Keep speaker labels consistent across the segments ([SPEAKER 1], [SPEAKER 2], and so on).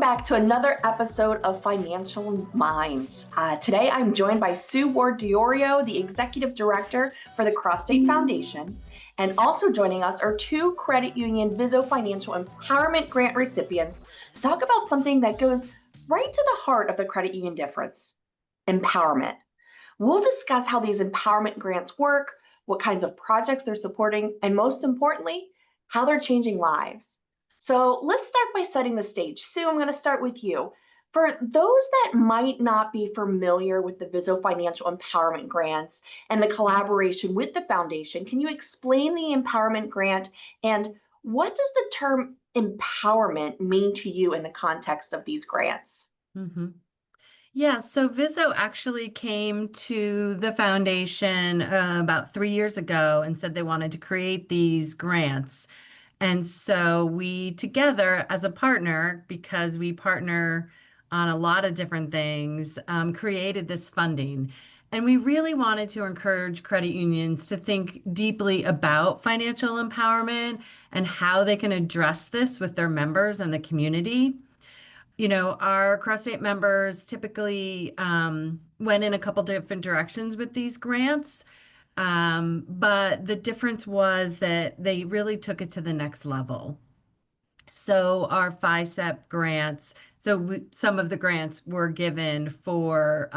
[SPEAKER 1] back to another episode of Financial Minds. Today I'm joined by Sue Ward-Diorio, the Executive Director for the CrossState Foundation. And also joining us are two credit union Vizo Financial Empowerment Grant recipients to talk about something that goes right to the heart of the credit union difference, empowerment. We'll discuss how these empowerment grants work, what kinds of projects they're supporting, and most importantly, how they're changing lives. So let's start by setting the stage. Sue, I'm going to start with you. For those that might not be familiar with the Vizo Financial Empowerment Grants and the collaboration with the foundation, can you explain the empowerment grant and what does the term empowerment mean to you in the context of these grants?
[SPEAKER 2] Mm-hmm. Yeah, so Vizo actually came to the foundation about 3 years ago and said they wanted to create these grants. And so we together as a partner, because we partner on a lot of different things, created this funding. And we really wanted to encourage credit unions to think deeply about financial empowerment and how they can address this with their members and the community. Our CrossState members typically went in a couple different directions with these grants. But the difference was that they really took it to the next level. So our FICEP grants, some of the grants were given for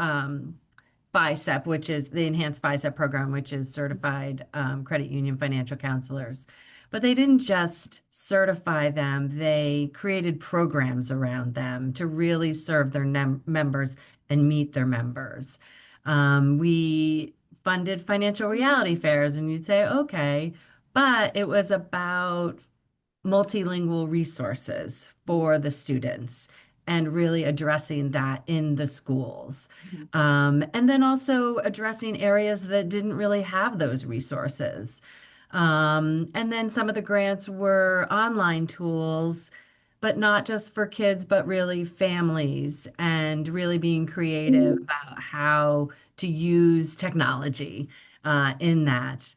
[SPEAKER 2] FICEP, which is the Enhanced FICEP program, which is certified credit union financial counselors. But they didn't just certify them, they created programs around them to really serve their members and meet their members. We funded financial reality fairs, and you'd say, okay, but it was about multilingual resources for the students and really addressing that in the schools. And then also addressing areas that didn't really have those resources. And then some of the grants were online tools, but not just for kids, but really families and really being creative about how to use technology in that.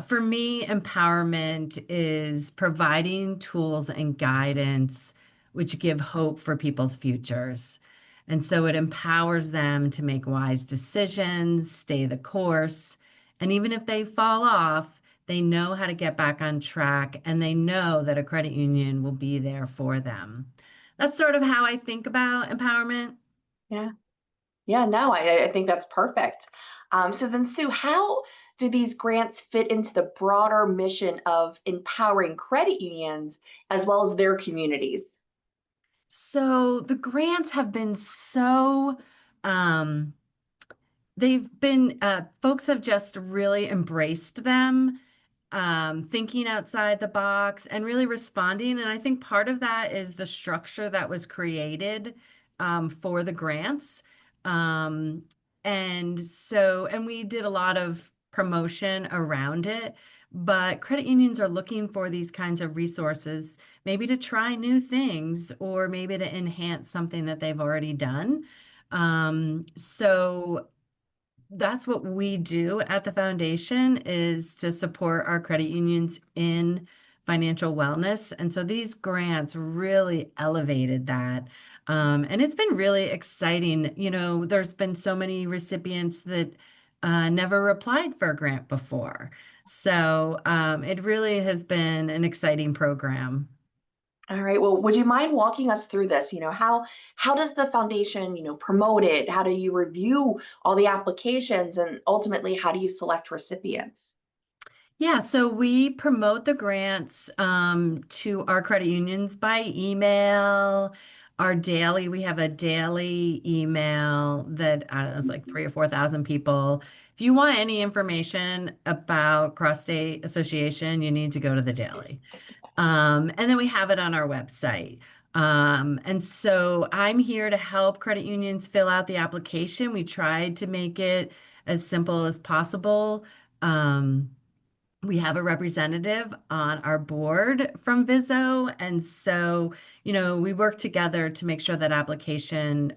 [SPEAKER 2] For me, empowerment is providing tools and guidance which give hope for people's futures. And so it empowers them to make wise decisions, stay the course, and even if they fall off, they know how to get back on track and they know that a credit union will be there for them. That's sort of how I think about empowerment.
[SPEAKER 1] Yeah. Yeah, no, I think that's perfect. So then, Sue, how do these grants fit into the broader mission of empowering credit unions as well as their communities?
[SPEAKER 2] So the grants have been um, folks have just really embraced them, thinking outside the box and really responding. And I think part of that is the structure that was created for the grants. Um, and we did a lot of promotion around it. But credit unions are looking for these kinds of resources, maybe to try new things or maybe to enhance something that they've already done. So that's what we do at the foundation is to support our credit unions in financial wellness. And so these grants really elevated that. And it's been really exciting. There's been so many recipients that never applied for a grant before. So it really has been an exciting program.
[SPEAKER 1] All right. Well, would you mind walking us through this? How does the foundation, promote it? How do you review all the applications and ultimately how do you select recipients?
[SPEAKER 2] Yeah, so we promote the grants to our credit unions by email. We have a daily email that I don't know, it's like 3 or 4 thousand people. If you want any information about Cross State Association, you need to go to the daily. And then we have it on our website. And so I'm here to help credit unions fill out the application. We tried to make it as simple as possible. We have a representative on our board from Vizo. And so, we work together to make sure that application,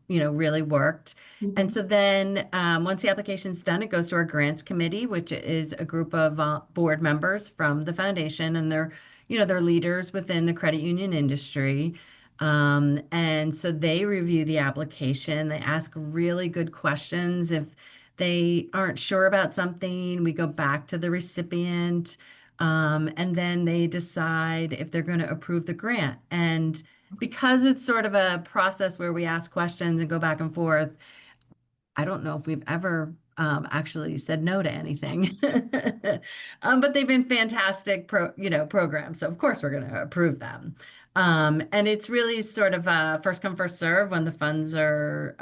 [SPEAKER 2] really worked. And
[SPEAKER 1] Mhm.
[SPEAKER 2] so then once the application's done, it goes to our grants committee, which is a group of board members from the foundation. And they're leaders within the credit union industry. And so they review the application. They ask really good questions. If they aren't sure about something, we go back to the recipient, and then they decide if they're going to approve the grant. And because it's sort of a process where we ask questions and go back and forth, I don't know if we've ever actually said no to anything. But they've been fantastic programs. So of course we're going to approve them. And it's really sort of a first come, first serve. When the funds are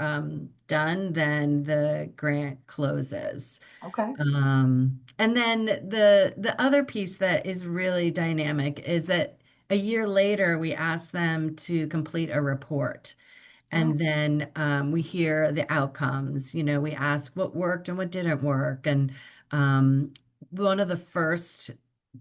[SPEAKER 2] done, then the grant closes.
[SPEAKER 1] Okay.
[SPEAKER 2] And then the other piece that is really dynamic is that a year later we ask them to complete a report.
[SPEAKER 1] Oh,
[SPEAKER 2] And then we hear the outcomes. We ask what worked and what didn't work. And um, one of the first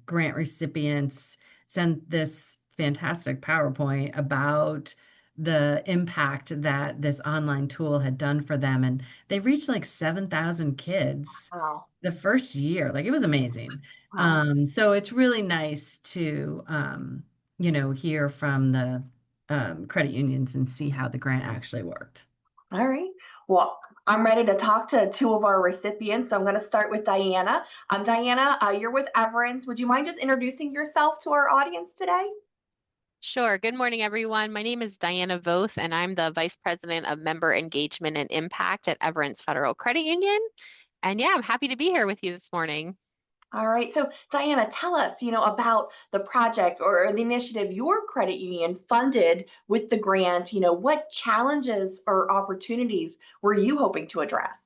[SPEAKER 2] grant recipients sent this fantastic PowerPoint about the impact that this online tool had done for them. And they reached like 7,000 kids
[SPEAKER 1] wow.
[SPEAKER 2] the first year. Like it was amazing.
[SPEAKER 1] Wow.
[SPEAKER 2] So it's really nice to, hear from the credit unions and see how the grant actually worked.
[SPEAKER 1] All right. Well, I'm ready to talk to two of our recipients. So I'm going to start with Diana. Diana, you're with Everence. Would you mind just introducing yourself to our audience today?
[SPEAKER 3] Sure. Good morning, everyone. My name is Diana Voth, and I'm the Vice President of Member Engagement and Impact at Everence Federal Credit Union. And yeah, I'm happy to be here with you this morning.
[SPEAKER 1] All right. So Diana, tell us, about the project or the initiative your credit union funded with the grant. What challenges or opportunities were you hoping to address?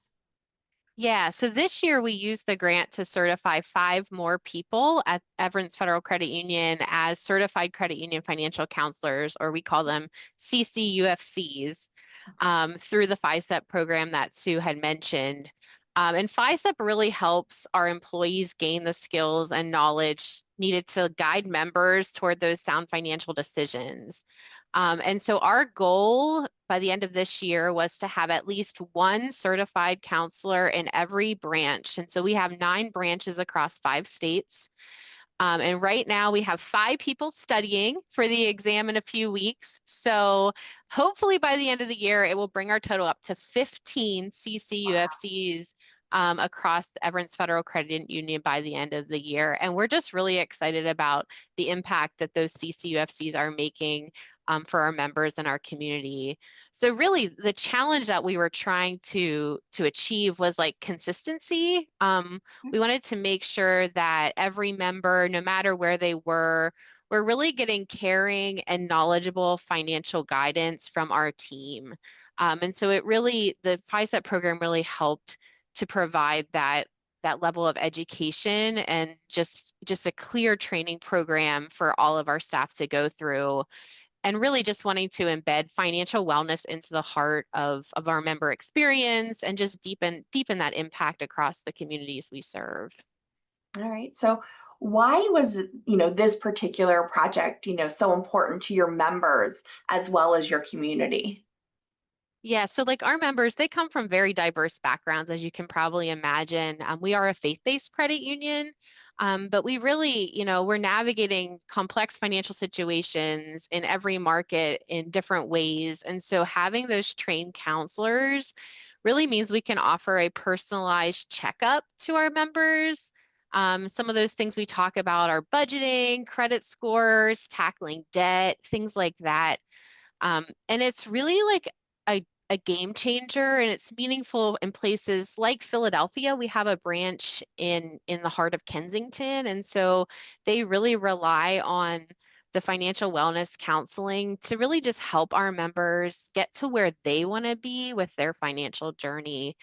[SPEAKER 3] Yeah, so this year we used the grant to certify 5 more people at Everence Federal Credit Union as certified credit union financial counselors, or we call them CCUFCs, through the FICEP program that Sue had mentioned. And FICEP really helps our employees gain the skills and knowledge needed to guide members toward those sound financial decisions. And so our goal by the end of this year was to have at least one certified counselor in every branch. And so we have 9 branches across 5 states. And right now we have 5 people studying for the exam in a few weeks. So hopefully by the end of the year, it will bring our total up to 15 CCUFCs across the Everence Federal Credit Union by the end of the year. And we're just really excited about the impact that those CCUFCs are making for our members and our community. So really the challenge that we were trying to achieve was like consistency. We wanted to make sure that every member, no matter where they were really getting caring and knowledgeable financial guidance from our team. And so the FICEP program really helped to provide that level of education and just a clear training program for all of our staff to go through, and really just wanting to embed financial wellness into the heart of our member experience and just deepen that impact across the communities we serve.
[SPEAKER 1] All right. So why was, this particular project, so important to your members as well as your community?
[SPEAKER 3] Yeah, so like our members, they come from very diverse backgrounds, as you can probably imagine. We are a faith-based credit union, but we really, we're navigating complex financial situations in every market in different ways. And so having those trained counselors really means we can offer a personalized checkup to our members. Some of those things we talk about are budgeting, credit scores, tackling debt, things like that. And it's really like a game changer, and it's meaningful in places like Philadelphia. We have a branch in the heart of Kensington, and so they really rely on the financial wellness counseling to really just help our members get to where they want to be with their financial journey.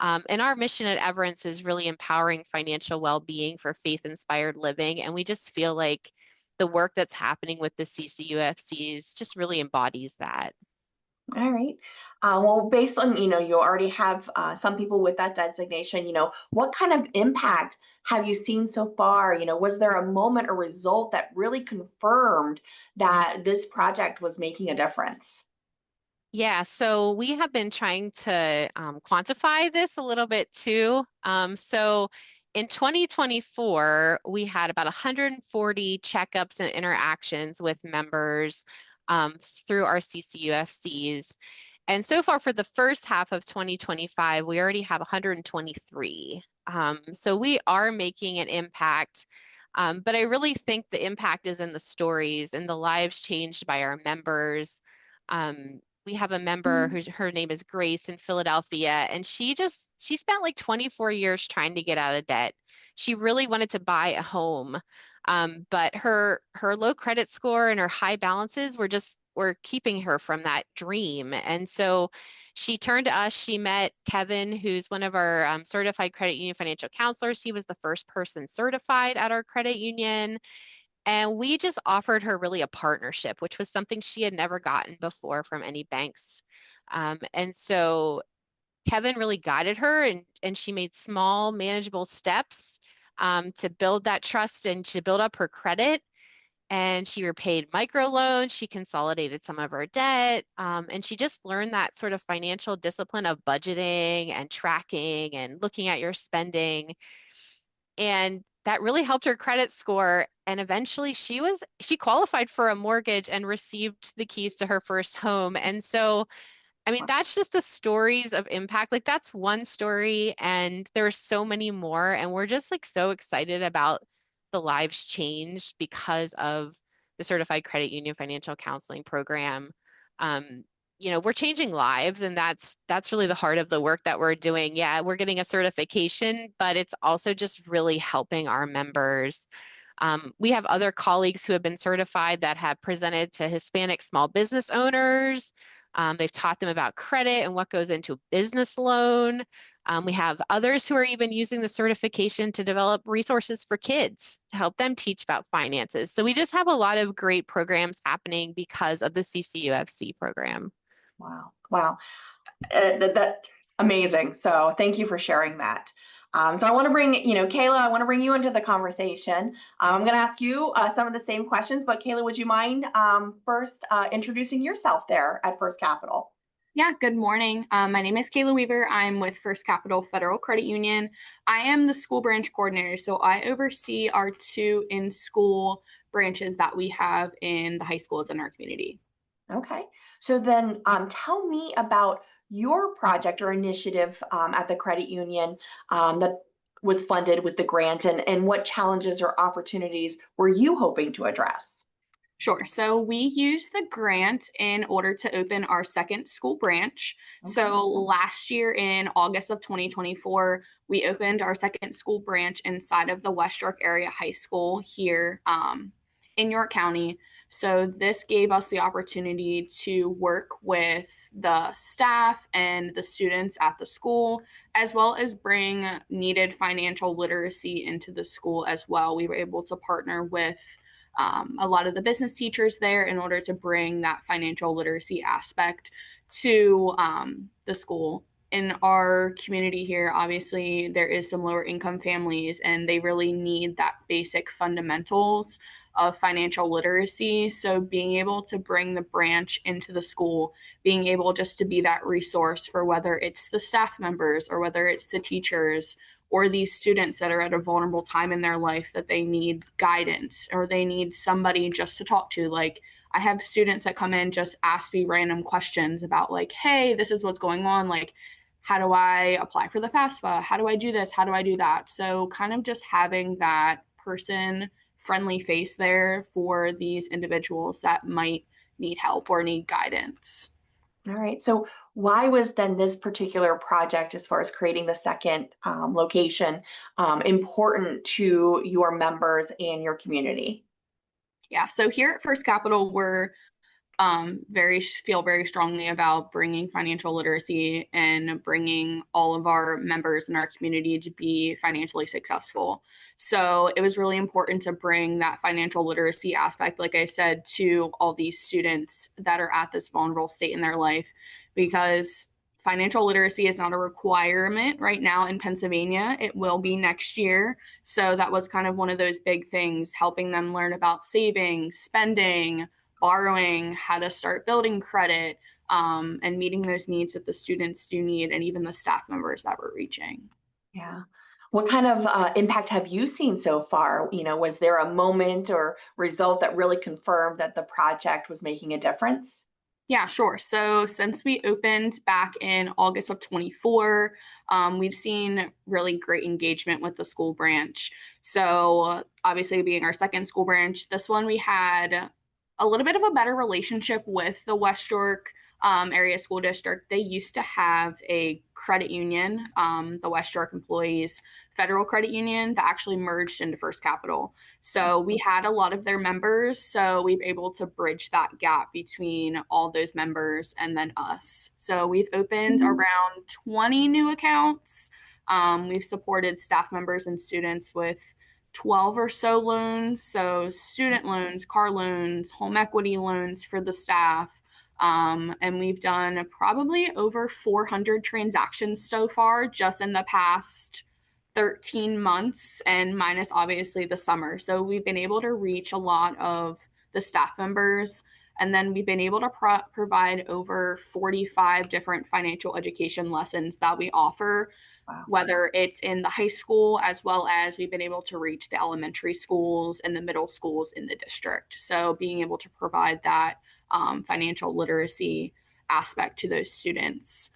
[SPEAKER 3] And our mission at Everence is really empowering financial well-being for faith-inspired living, and we just feel like the work that's happening with the CCUFCs just really embodies that.
[SPEAKER 1] All right. Well, based on, you already have some people with that designation, what kind of impact have you seen so far? Was there a moment or result that really confirmed that this project was making a difference?
[SPEAKER 3] Yeah, so we have been trying to quantify this a little bit too. So in 2024, we had about 140 checkups and interactions with members through our CCUFCs. And so far for the first half of 2025, we already have 123. So we are making an impact. But I really think the impact is in the stories and the lives changed by our members. We have a member her name is Grace in Philadelphia, and she spent like 24 years trying to get out of debt. She really wanted to buy a home, but her low credit score and her high balances were keeping her from that dream. And so she turned to us. She met Kevin, who's one of our certified credit union financial counselors. He was the first person certified at our credit union. And we just offered her really a partnership, which was something she had never gotten before from any banks. And so Kevin really guided her, and she made small, manageable steps to build that trust and to build up her credit. And she repaid microloans, she consolidated some of her debt, and she just learned that sort of financial discipline of budgeting and tracking and looking at your spending. And that really helped her credit score. And eventually she qualified for a mortgage and received the keys to her first home. And so, I mean, that's just the stories of impact. Like, that's one story, and there's so many more. And we're just like so excited about the lives changed because of the Certified Credit Union Financial Counseling Program. We're changing lives, and that's really the heart of the work that we're doing. Yeah, we're getting a certification, but it's also just really helping our members. We have other colleagues who have been certified that have presented to Hispanic small business owners. They've taught them about credit and what goes into a business loan. We have others who are even using the certification to develop resources for kids to help them teach about finances. So we just have a lot of great programs happening because of the CCUFC program.
[SPEAKER 1] Wow. That amazing. So thank you for sharing that. So I want to bring, Kayla, I want to bring you into the conversation. I'm going to ask you some of the same questions, but Kayla, would you mind first introducing yourself there at First Capital?
[SPEAKER 4] Yeah, good morning. My name is Kayla Weaver. I'm with First Capital Federal Credit Union. I am the school branch coordinator, so I oversee our 2 in-school branches that we have in the high schools in our community.
[SPEAKER 1] Okay, so then tell me about your project or initiative at the credit union that was funded with the grant, and what challenges or opportunities were you hoping to address?
[SPEAKER 4] Sure. So we used the grant in order to open our second school branch.
[SPEAKER 1] Okay.
[SPEAKER 4] So last year in August of 2024, we opened our second school branch inside of the West York Area High School here in York County. So this gave us the opportunity to work with the staff and the students at the school, as well as bring needed financial literacy into the school as well. We were able to partner with a lot of the business teachers there in order to bring that financial literacy aspect to the school. In our community here, obviously, there is some lower income families, and they really need that basic fundamentals of financial literacy. So being able to bring the branch into the school, being able just to be that resource for whether it's the staff members or whether it's the teachers or these students that are at a vulnerable time in their life that they need guidance or they need somebody just to talk to. Like, I have students that come in, just ask me random questions about like, hey, this is what's going on. Like, how do I apply for the FAFSA? How do I do this? How do I do that? So kind of just having that person friendly face there for these individuals that might need help or need guidance.
[SPEAKER 1] All right. So why was then this particular project, as far as creating the second location, important to your members and your community?
[SPEAKER 4] Yeah. So here at First Capital, we're feel very strongly about bringing financial literacy and bringing all of our members in our community to be financially successful. So it was really important to bring that financial literacy aspect, like I said, to all these students that are at this vulnerable state in their life, because financial literacy is not a requirement right now in Pennsylvania. It will be next year. So that was kind of one of those big things, helping them learn about saving, spending, borrowing, how to start building credit, and meeting those needs that the students do need, and even the staff members that we're reaching.
[SPEAKER 1] Yeah. What kind of impact have you seen so far? Was there a moment or result that really confirmed that the project was making a difference?
[SPEAKER 4] Yeah, sure. So since we opened back in August of 24, we've seen really great engagement with the school branch. So obviously being our second school branch, this one we had a little bit of a better relationship with the West York area school district. They used to have a credit union, the West York Employees Federal Credit Union, that actually merged into First Capital. So we had a lot of their members. So we were able to bridge that gap between all those members and then us. So we've opened around 20 new accounts. We've supported staff members and students with 12 or so loans. So student loans, car loans, home equity loans for the staff. And we've done probably over 400 transactions so far just in the past 13 months, and minus obviously the summer. So we've been able to reach a lot of the staff members. And then we've been able to provide over 45 different financial education lessons that we offer,
[SPEAKER 1] Wow.
[SPEAKER 4] whether it's in the high school, as well as we've been able to reach the elementary schools and the middle schools in the district. So being able to provide that financial literacy aspect to those students.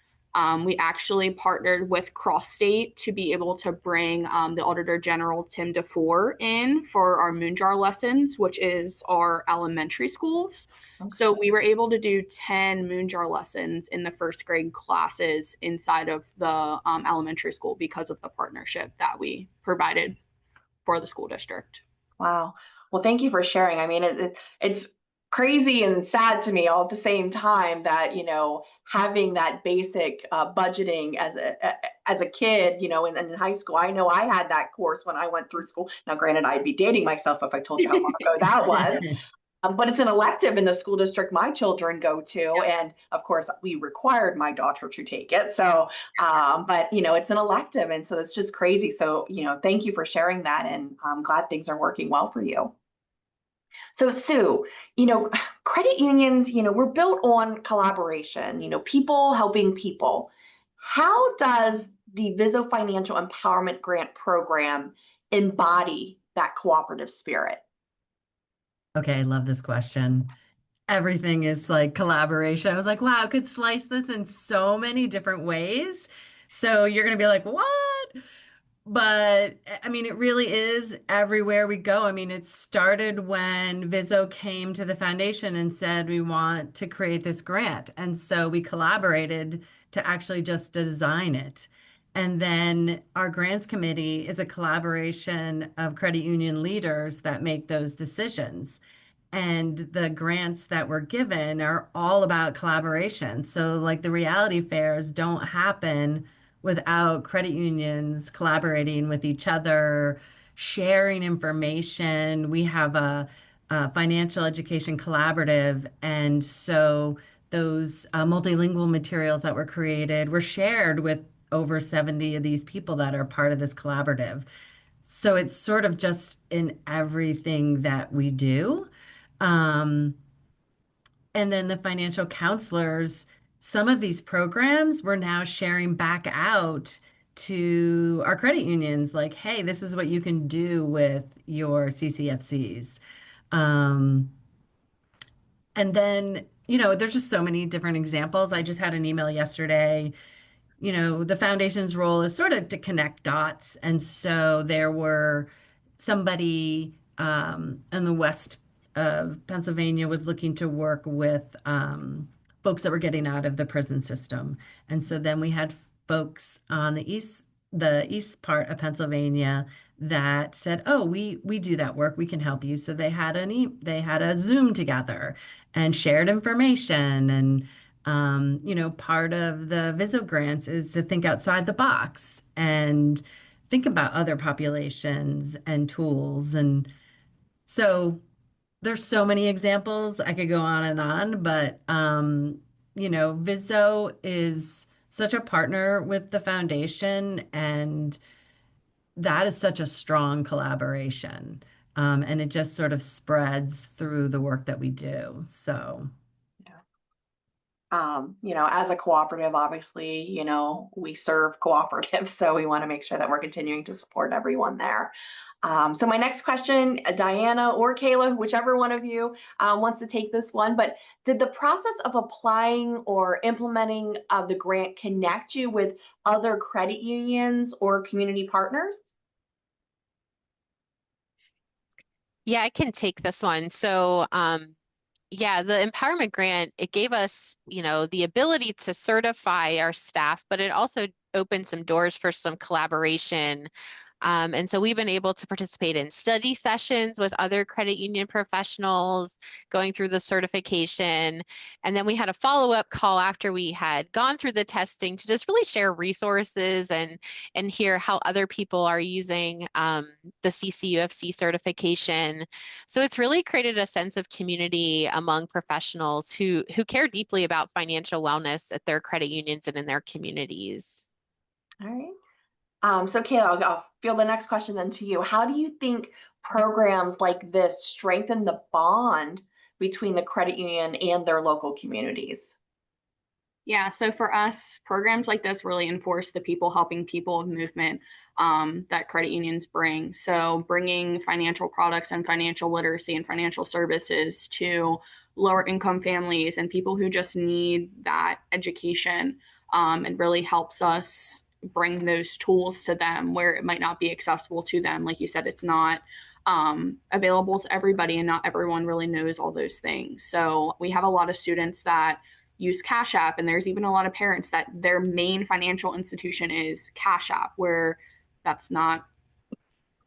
[SPEAKER 4] We actually partnered with CrossState to be able to bring the Auditor General Tim DeFore in for our Moonjar lessons, which is our elementary schools.
[SPEAKER 1] Okay.
[SPEAKER 4] So we were able to do 10 Moonjar lessons in the first grade classes inside of the elementary school because of the partnership that we provided for the school district.
[SPEAKER 1] Wow. Well, thank you for sharing. I mean, it's crazy and sad to me all at the same time that, having that basic budgeting as a kid, in high school. I know I had that course when I went through school. Now, granted, I'd be dating myself if I told you how long ago that was. But it's an elective in the school district my children go to.
[SPEAKER 4] Yep.
[SPEAKER 1] And of course, we required my daughter to take it. So, but, it's an elective. And so it's just crazy. So, thank you for sharing that. And I'm glad things are working well for you. So, Sue, credit unions, we're built on collaboration, people helping people. How does the Vizo Financial Empowerment Grant Program embody that cooperative spirit?
[SPEAKER 2] Okay, I love this question. Everything is like collaboration. I was like, wow, I could slice this in so many different ways. So you're going to be like, what? But I mean, it really is everywhere we go. I mean, it started when Vizo came to the foundation and said, we want to create this grant. And so we collaborated to actually just design it. And then our grants committee is a collaboration of credit union leaders that make those decisions. And the grants that we're given are all about collaboration. So, like, the reality fairs don't happen without credit unions collaborating with each other, sharing information. We have a financial education collaborative. And so, those multilingual materials that were created were shared with over 70 of these people that are part of this collaborative. So, it's sort of just in everything that we do. Um, and then the financial counselors, some of these programs we're now sharing back out to our credit unions, like, hey, this is what you can do with your CCFCs. Um, and then, there's just so many different examples. I just had an email yesterday. The foundation's role is sort of to connect dots. And so there were somebody in the west of Pennsylvania was looking to work with folks that were getting out of the prison system. And so then we had folks on the east part of Pennsylvania that said, "Oh, we do that work. We can help you." So they had a Zoom together and shared information. And part of the Vizo grants is to think outside the box and think about other populations and tools. And so there's so many examples. I could go on, but Vizo is such a partner with the foundation, and that is such a strong collaboration. And it just sort of spreads through the work that we do. So.
[SPEAKER 1] As a cooperative, obviously, we serve cooperatives, so we want to make sure that we're continuing to support everyone there. So my next question, Diana or Kayla, whichever one of you wants to take this one, but did the process of applying or implementing the grant connect you with other credit unions or community partners?
[SPEAKER 3] Yeah, I can take this one. So, yeah, the empowerment grant, it gave us, the ability to certify our staff, but it also opened some doors for some collaboration. And so we've been able to participate in study sessions with other credit union professionals, going through the certification. And then we had a follow-up call after we had gone through the testing to just really share resources and hear how other people are using the CCUFC certification. So it's really created a sense of community among professionals who care deeply about financial wellness at their credit unions and in their communities.
[SPEAKER 1] All right. So Kayla, I'll field the next question then to you. How do you think programs like this strengthen the bond between the credit union and their local communities?
[SPEAKER 4] Yeah, so for us, programs like this really enforce the people helping people movement that credit unions bring. So bringing financial products and financial literacy and financial services to lower income families and people who just need that education, and really helps us bring those tools to them where it might not be accessible to them. Like you said, it's not available to everybody, and not everyone really knows all those things. So we have a lot of students that use Cash App, and there's even a lot of parents that their main financial institution is Cash App, where that's not,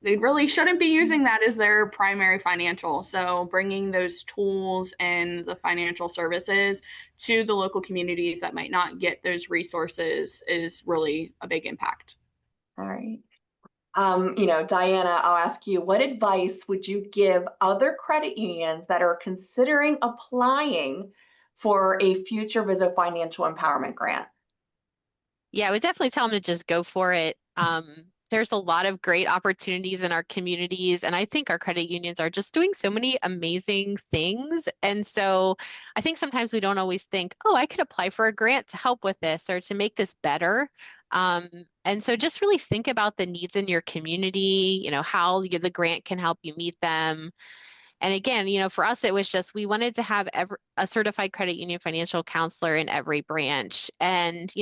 [SPEAKER 4] they really shouldn't be using that as their primary financial. So bringing those tools and the financial services to the local communities that might not get those resources is really a big impact.
[SPEAKER 1] All right. Diana, I'll ask you, what advice would you give other credit unions that are considering applying for a future Vizo Financial Empowerment Grant?
[SPEAKER 3] Yeah, I would definitely tell them to just go for it. There's a lot of great opportunities in our communities, and I think our credit unions are just doing so many amazing things. And so I think sometimes we don't always think, oh, I could apply for a grant to help with this or to make this better. And so just really think about the needs in your community, how the grant can help you meet them. And again, for us, it was just we wanted to have a certified credit union financial counselor in every branch. And,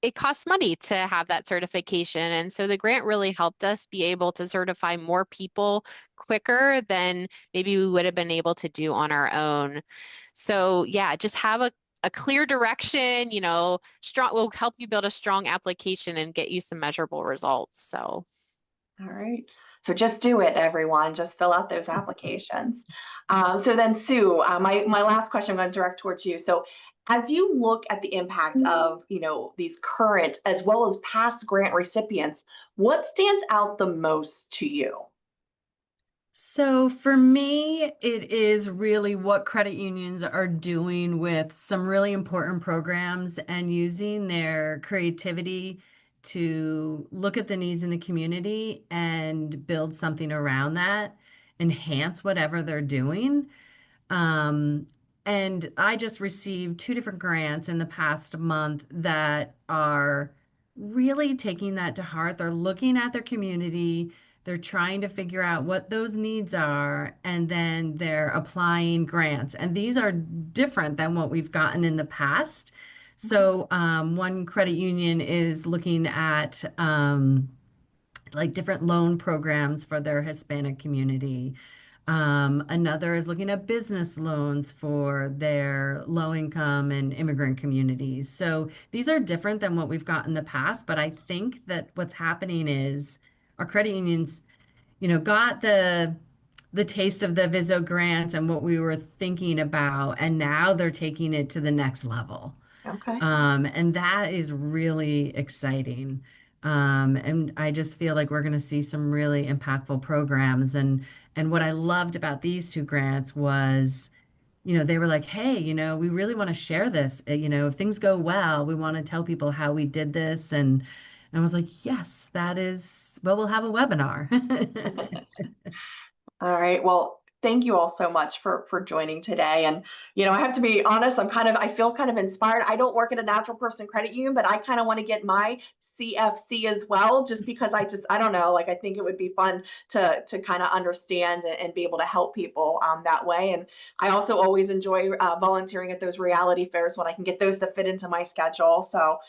[SPEAKER 3] it costs money to have that certification. And so the grant really helped us be able to certify more people quicker than maybe we would have been able to do on our own. So yeah, just have a clear direction, strong will help you build a strong application and get you some measurable results. So.
[SPEAKER 1] All right. So just do it, everyone. Just fill out those applications. So then, Sue, my last question I'm going to direct towards you. So as you look at the impact of, these current as well as past grant recipients, what stands out the most to you?
[SPEAKER 2] So for me, it is really what credit unions are doing with some really important programs and using their creativity to look at the needs in the community and build something around that, enhance whatever they're doing. Um, and I just received two different grants in the past month that are really taking that to heart. They're looking at their community, they're trying to figure out what those needs are, and then they're applying grants. And these are different than what we've gotten in the past. So, one credit union is looking at like different loan programs for their Hispanic community. Another is looking at business loans for their low income and immigrant communities. So these are different than what we've got in the past, but I think that what's happening is our credit unions, got the taste of the Vizo grants and what we were thinking about, and now they're taking it to the next level.
[SPEAKER 1] Okay.
[SPEAKER 2] And that is really exciting. And I just feel like we're going to see some really impactful programs. And what I loved about these two grants was, they were like, hey, we really want to share this. If things go well, we want to tell people how we did this. And I was like, yes, that is, well, we'll have a webinar.
[SPEAKER 1] All right. Well, thank you all so much for joining today. And I have to be honest, I feel kind of inspired. I don't work at a natural person credit union, but I kind of want to get my CFC as well, just because I don't know, like I think it would be fun to kind of understand and be able to help people that way. And I also always enjoy volunteering at those reality fairs when I can get those to fit into my schedule. So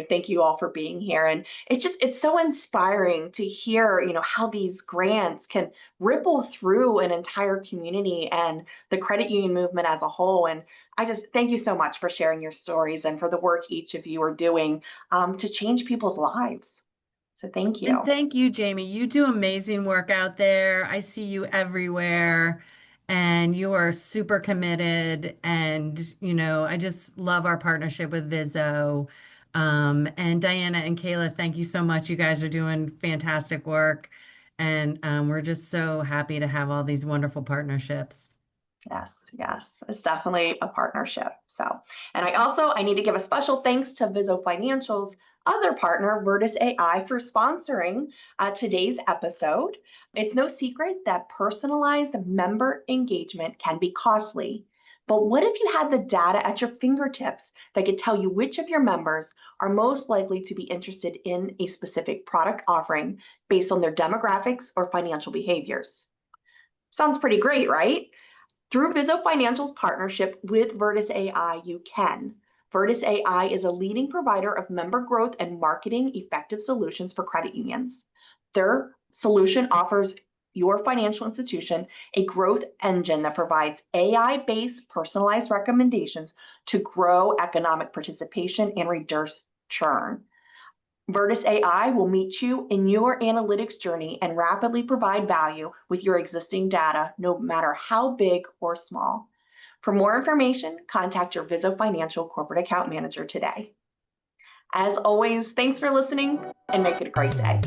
[SPEAKER 1] thank you all for being here. And it's so inspiring to hear, how these grants can ripple through an entire community and the credit union movement as a whole. And I just thank you so much for sharing your stories and for the work each of you are doing to change people's lives. So thank you.
[SPEAKER 2] And thank you, Jaime. You do amazing work out there. I see you everywhere and you are super committed. And, I just love our partnership with Vizo. And Diana and Kayla, thank you so much. You guys are doing fantastic work. And we're just so happy to have all these wonderful partnerships.
[SPEAKER 1] Yes, it's definitely a partnership. So, and I need to give a special thanks to Vizo Financial's other partner, Virtus AI, for sponsoring today's episode. It's no secret that personalized member engagement can be costly. But what if you had the data at your fingertips that could tell you which of your members are most likely to be interested in a specific product offering based on their demographics or financial behaviors? Sounds pretty great, right? Through Vizo Financial's partnership with Virtus AI, you can. Virtus AI is a leading provider of member growth and marketing effective solutions for credit unions. Their solution offers your financial institution a growth engine that provides AI-based personalized recommendations to grow economic participation and reduce churn. Virtus AI will meet you in your analytics journey and rapidly provide value with your existing data, no matter how big or small. For more information, contact your Vizo Financial Corporate Account Manager today. As always, thanks for listening and make it a great day.